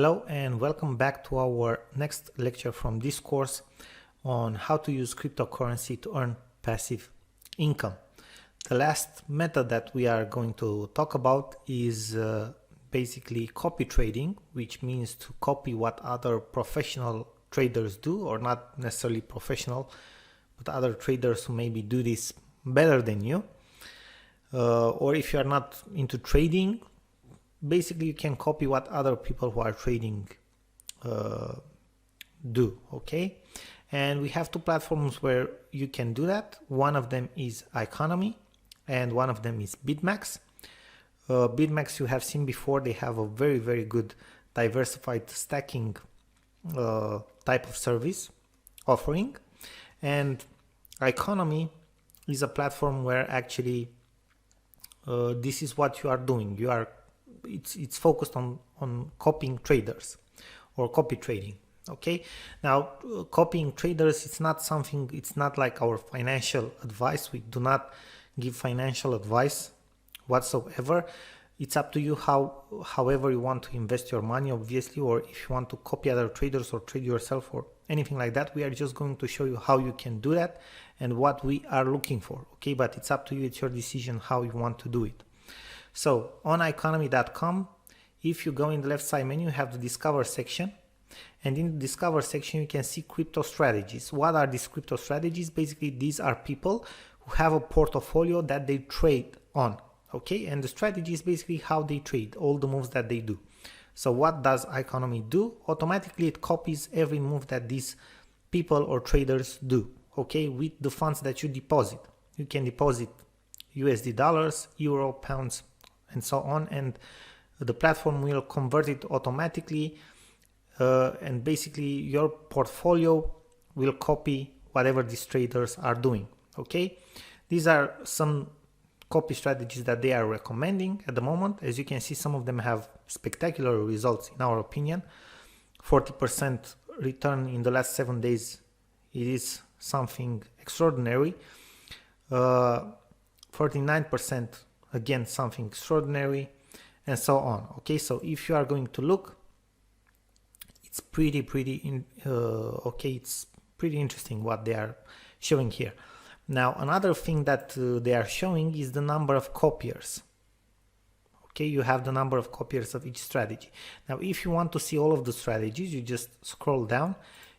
Hello and welcome back to our next lecture from this course on how to use cryptocurrency to earn passive income. The last method that we are going to talk about is basically copy trading, which means to copy what other professional traders do, or not necessarily professional, but other traders who maybe do this better than you. Or if you are not into trading, basically you can copy what other people who are trading do. Okay, and we have two platforms where you can do that. One of them is ICOnomy and one of them is BitMax. BitMax you have seen before. They have a very good diversified stacking type of service offering, and ICOnomy is a platform where actually this is what you are doing. It's focused on copying traders or copy trading. Okay, now copying traders, it's not like our financial advice. We do not give financial advice whatsoever. It's up to you however you want to invest your money, obviously, or if you want to copy other traders or trade yourself or anything like that. We are just going to show you how you can do that and what we are looking for. Okay, but it's up to you. It's your decision how you want to do it. So on iconomy.com, if you go in the left side menu, you have the Discover section. And in the Discover section, you can see crypto strategies. What are these crypto strategies? Basically, these are people who have a portfolio that they trade on. Okay, and the strategy is basically how they trade, all the moves that they do. So what does ICOnomy do? Automatically, it copies every move that these people or traders do. Okay, with the funds that you deposit. You can deposit USD dollars, euro, pounds, and so on, and the platform will convert it automatically, and basically your portfolio will copy whatever these traders are doing. Okay, these are some copy strategies that they are recommending at the moment. As you can see, some of them have spectacular results in our opinion. 40% return in the last 7 days, it is something extraordinary. 49% again, something extraordinary, and so on. Okay, so if you are going to look, it's pretty interesting what they are showing here. Now another thing that they are showing is the number of copiers. Okay, you have the number of copiers of each strategy. Now if you want to see all of the strategies, you just scroll down.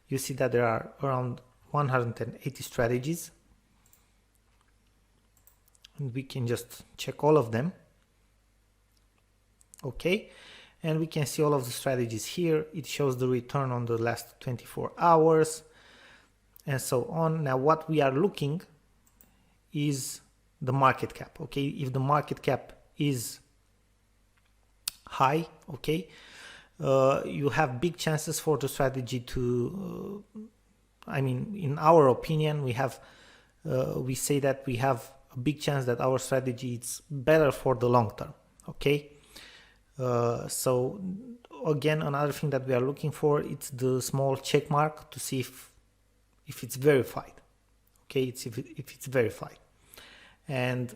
You see that there are around 180 strategies, and we can just check all of them. Okay, and we can see all of the strategies here. It shows the return on the last 24 hours and so on. Now what we are looking is the market cap. Okay, if the market cap is high, okay, you have big chances for the strategy to I mean, in our opinion, we say that we have a big chance that our strategy is better for the long term. Okay, so again, another thing that we are looking for, it's the small check mark to see if it's verified. Okay, if it's verified. And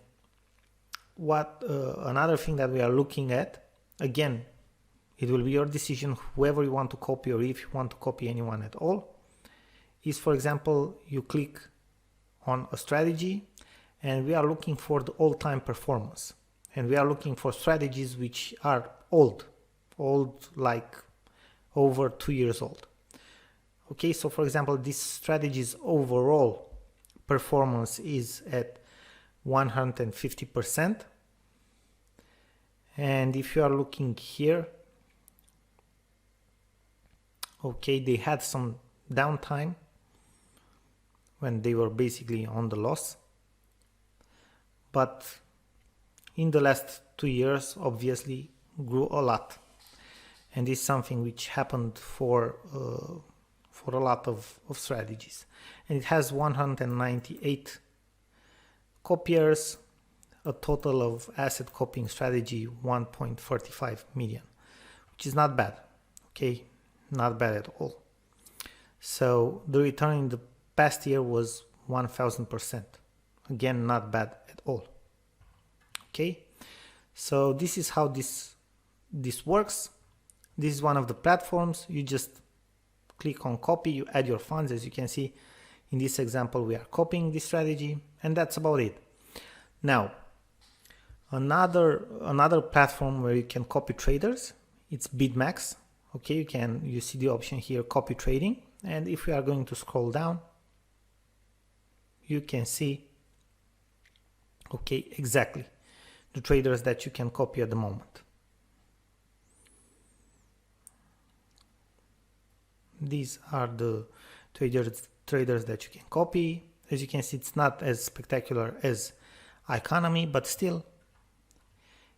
what another thing that we are looking at, again, it will be your decision, whoever you want to copy, or if you want to copy anyone at all, is, for example, you click on a strategy and we are looking for the all-time performance, and we are looking for strategies which are old, like over 2 years old. Okay, so for example, this strategy's overall performance is at 150%, and if you are looking here, okay, they had some downtime when they were basically on the loss, but in the last 2 years obviously grew a lot, and this is something which happened for a lot of strategies. And it has 198 copiers, a total of asset copying strategy 1.45 million, which is not bad. Okay, not bad at all. So the return in the past year was 1000%. Again, not bad at all. Okay, so this is how this works. This is one of the platforms. You just click on copy, you add your funds. As you can see in this example, we are copying this strategy, and that's about it. Now, another platform where you can copy traders, it's BitMax. Okay, you see the option here, copy trading, and if we are going to scroll down, you can see, okay, exactly the traders that you can copy at the moment. These are the traders that you can copy. As you can see, it's not as spectacular as Economy, but still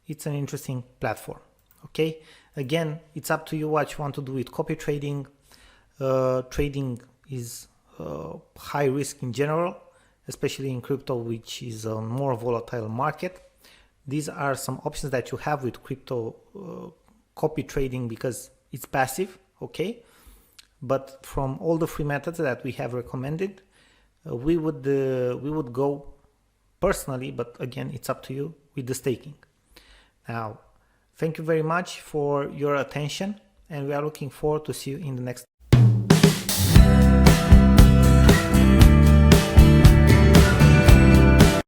it's an interesting platform. Okay, again, it's up to you what you want to do with copy trading. Trading is high risk in general, especially in crypto, which is a more volatile market. These are some options that you have with crypto copy trading because it's passive. Okay, but from all the free methods that we have recommended, we would go personally, but again, it's up to you, with the staking. Now, thank you very much for your attention, and we are looking forward to see you in the next